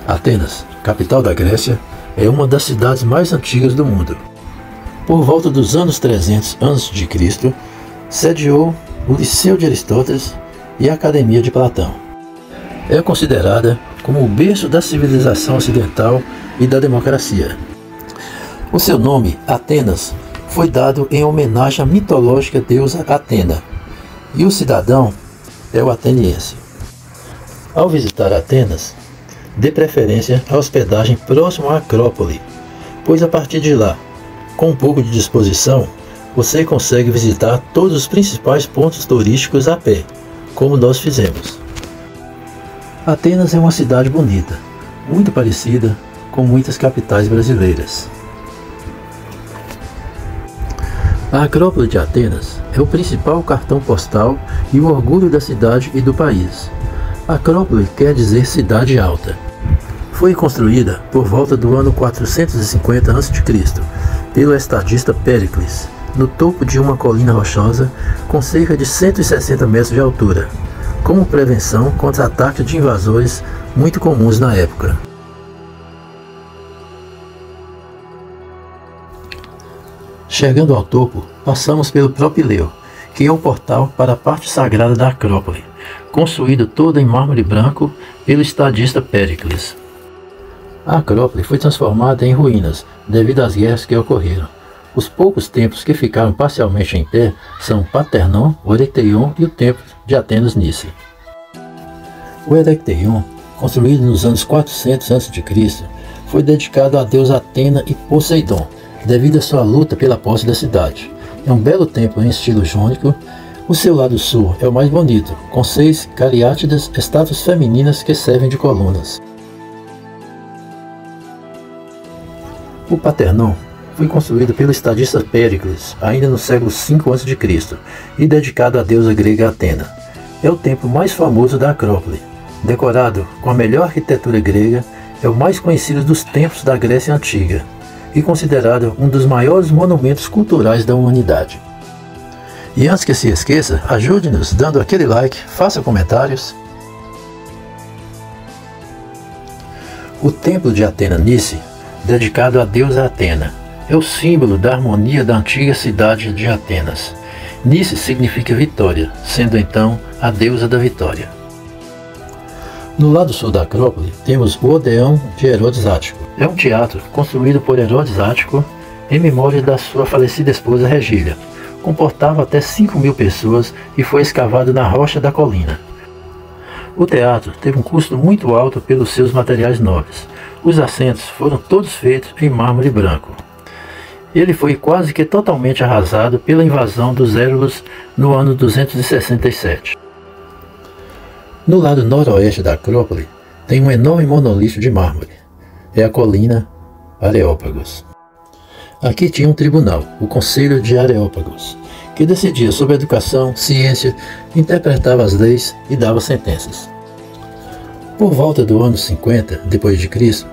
Atenas, capital da Grécia, é uma das cidades mais antigas do mundo. Por volta dos anos 300 a.C., sediou o Liceu de Aristóteles e a Academia de Platão. É considerada como o berço da civilização ocidental e da democracia. O seu nome, Atenas, foi dado em homenagem à mitológica deusa Atena, e o cidadão é o ateniense. Ao visitar Atenas, dê preferência à hospedagem próximo à Acrópole, pois a partir de lá, com um pouco de disposição, você consegue visitar todos os principais pontos turísticos a pé, como nós fizemos. Atenas é uma cidade bonita, muito parecida com muitas capitais brasileiras. A Acrópole de Atenas é o principal cartão postal e o orgulho da cidade e do país. Acrópole quer dizer cidade alta. Foi construída por volta do ano 450 a.C., pelo estadista Péricles, no topo de uma colina rochosa com cerca de 160 metros de altura, como prevenção contra ataques de invasores muito comuns na época. Chegando ao topo, passamos pelo Propileu, que é o portal para a parte sagrada da Acrópole, construído toda em mármore branco pelo estadista Péricles. A Acrópole foi transformada em ruínas devido às guerras que ocorreram. Os poucos templos que ficaram parcialmente em pé são Paternon, o Erechtheion e o Templo de Atenas Nice. O Erechtheion, construído nos anos 400 a.C., foi dedicado à deusa Atena e Poseidon, devido à sua luta pela posse da cidade. É um belo templo em estilo jônico. O seu lado sul é o mais bonito, com 6 cariátidas, estátuas femininas que servem de colunas. O Paternon foi construído pelo estadista Péricles, ainda no século V a.C., e dedicado à deusa grega Atena. É o templo mais famoso da Acrópole. Decorado com a melhor arquitetura grega, é o mais conhecido dos templos da Grécia Antiga e considerado um dos maiores monumentos culturais da humanidade. E antes que se esqueça, ajude-nos dando aquele like, faça comentários. O Templo de Atena Nice, dedicado à deusa Atena, é o símbolo da harmonia da antiga cidade de Atenas. Nice significa vitória, sendo então a deusa da vitória. No lado sul da Acrópole temos o Odeão de Herodes Ático. É um teatro construído por Herodes Ático em memória da sua falecida esposa Regília. Comportava até 5.000 pessoas e foi escavado na rocha da colina. O teatro teve um custo muito alto pelos seus materiais nobres. Os assentos foram todos feitos em mármore branco. Ele foi quase que totalmente arrasado pela invasão dos Hérulos no ano 267. No lado noroeste da Acrópole tem um enorme monolito de mármore. É a colina Areópagos. Aqui tinha um tribunal, o Conselho de Areópagos, que decidia sobre educação, ciência, interpretava as leis e dava sentenças. Por volta do ano 50 d.C.,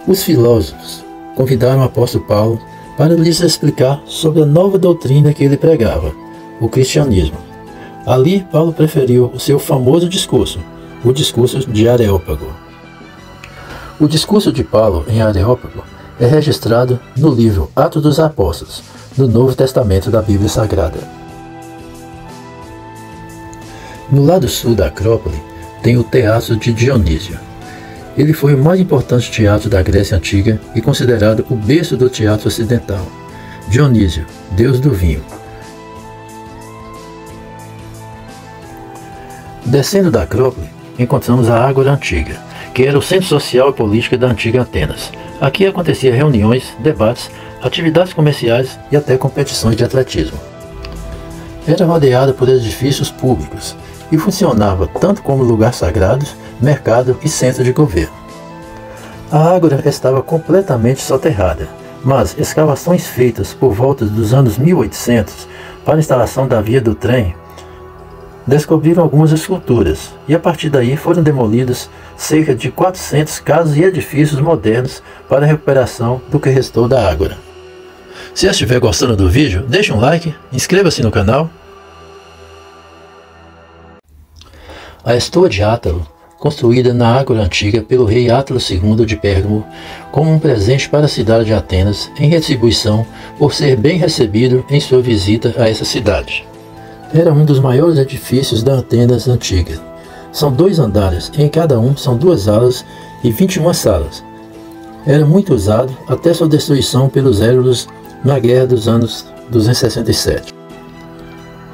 os filósofos convidaram o apóstolo Paulo para lhes explicar sobre a nova doutrina que ele pregava, o cristianismo. Ali, Paulo preferiu o seu famoso discurso, o discurso de Areópago. O discurso de Paulo em Areópago é registrado no livro Atos dos Apóstolos, no Novo Testamento da Bíblia Sagrada. No lado sul da Acrópole tem o Teatro de Dionísio. Ele foi o mais importante teatro da Grécia Antiga e considerado o berço do teatro ocidental. Dionísio, deus do vinho. Descendo da Acrópole, encontramos a Ágora Antiga, que era o centro social e político da antiga Atenas. Aqui acontecia reuniões, debates, atividades comerciais e até competições de atletismo. Era rodeada por edifícios públicos e funcionava tanto como lugar sagrado, mercado e centro de governo. A Ágora estava completamente soterrada, mas escavações feitas por volta dos anos 1800 para a instalação da via do trem descobriram algumas esculturas e a partir daí foram demolidas cerca de 400 casas e edifícios modernos para a recuperação do que restou da Ágora. Se estiver gostando do vídeo, deixe um like, inscreva-se no canal. A Estoa de Átalo construída na Ágora Antiga pelo rei Átalo II de Pérgamo como um presente para a cidade de Atenas em retribuição por ser bem recebido em sua visita a essa cidade. Era um dos maiores edifícios da Atenas antiga. São 2 andares, em cada um são 2 alas e 21 salas. Era muito usado até sua destruição pelos Hérulos na Guerra dos anos 267.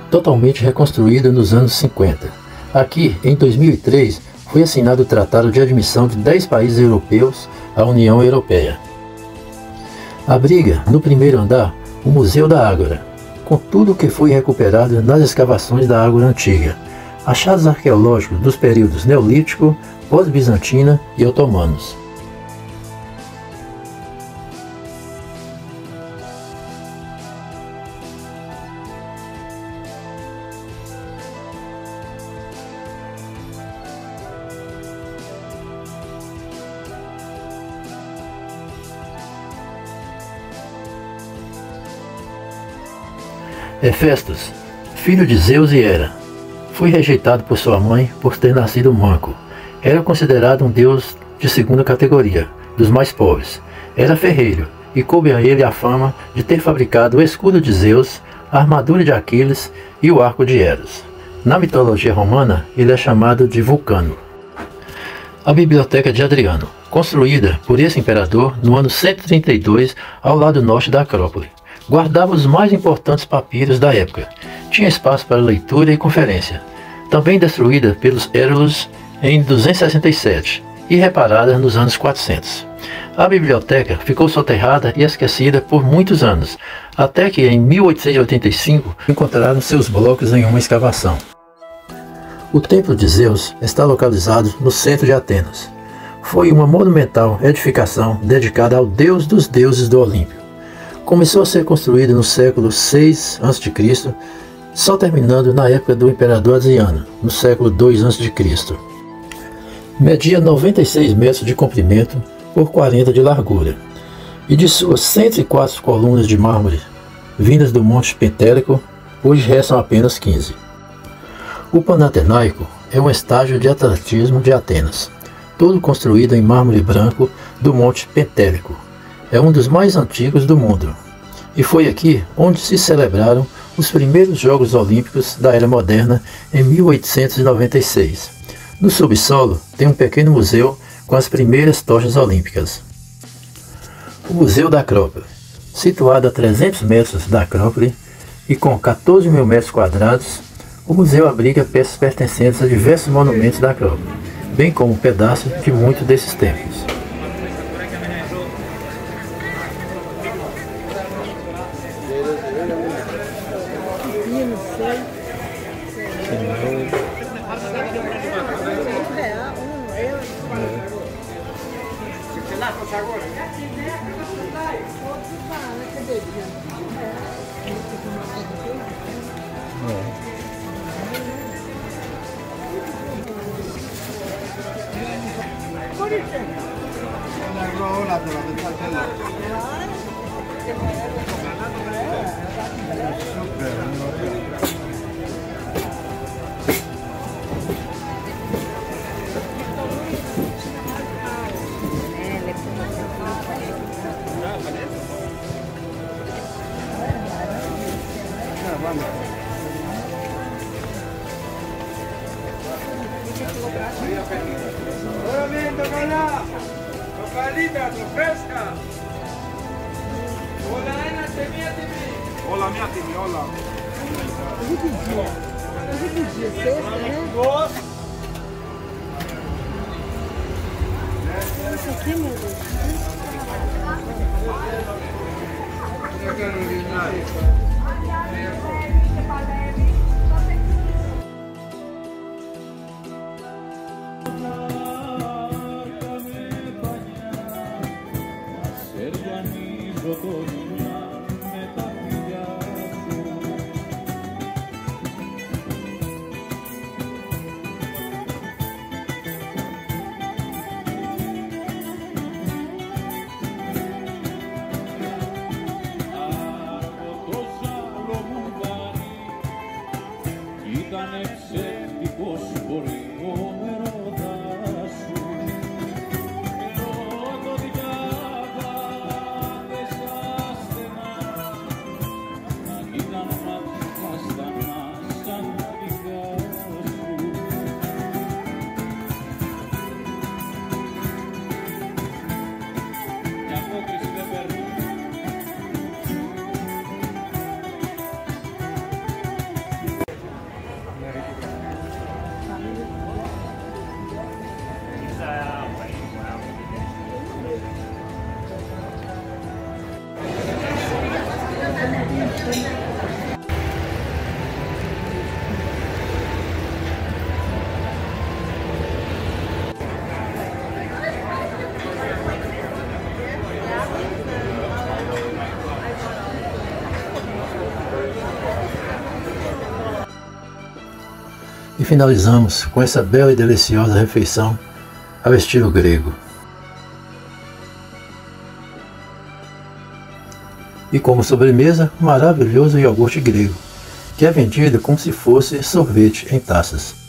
Totalmente reconstruído nos anos 50. Aqui, em 2003, foi assinado o Tratado de Admissão de 10 países europeus à União Europeia. Abriga, no primeiro andar, o Museu da Ágora, com tudo o que foi recuperado nas escavações da Ágora Antiga, achados arqueológicos dos períodos Neolítico, Pós-Bizantina e Otomanos. Hefestos, filho de Zeus e Hera, foi rejeitado por sua mãe por ter nascido manco. Era considerado um deus de segunda categoria, dos mais pobres. Era ferreiro, e coube a ele a fama de ter fabricado o escudo de Zeus, a armadura de Aquiles e o arco de Eros. Na mitologia romana, ele é chamado de Vulcano. A Biblioteca de Adriano, construída por esse imperador no ano 132 ao lado norte da Acrópole, guardava os mais importantes papiros da época. Tinha espaço para leitura e conferência. Também destruída pelos Hérulos em 267 e reparada nos anos 400. A biblioteca ficou soterrada e esquecida por muitos anos, até que em 1885 encontraram seus blocos em uma escavação. O Templo de Zeus está localizado no centro de Atenas. Foi uma monumental edificação dedicada ao deus dos deuses do Olímpio. Começou a ser construída no século 6 a.C., só terminando na época do imperador Adriano, no século 2 a.C. Media 96 metros de comprimento por 40 de largura, e de suas 104 colunas de mármore, vindas do Monte Pentélico, hoje restam apenas 15. O Panatenaico é um estádio de atletismo de Atenas, todo construído em mármore branco do Monte Pentélico. É um dos mais antigos do mundo, e foi aqui onde se celebraram os primeiros Jogos Olímpicos da Era Moderna em 1896. No subsolo tem um pequeno museu com as primeiras tochas olímpicas. O Museu da Acrópole, situado a 300 metros da Acrópole e com 14 mil metros quadrados, o museu abriga peças pertencentes a diversos monumentos da Acrópole, bem como um pedaço de muitos desses templos. Hola, miatimi, hola. Hoje que dia? Sexta, né? Isso aqui, meu Deus. Ήταν ψεύτικος μπορεί ο έρωτας finalizamos com essa bela e deliciosa refeição ao estilo grego. E como sobremesa, um maravilhoso iogurte grego, que é vendido como se fosse sorvete em taças.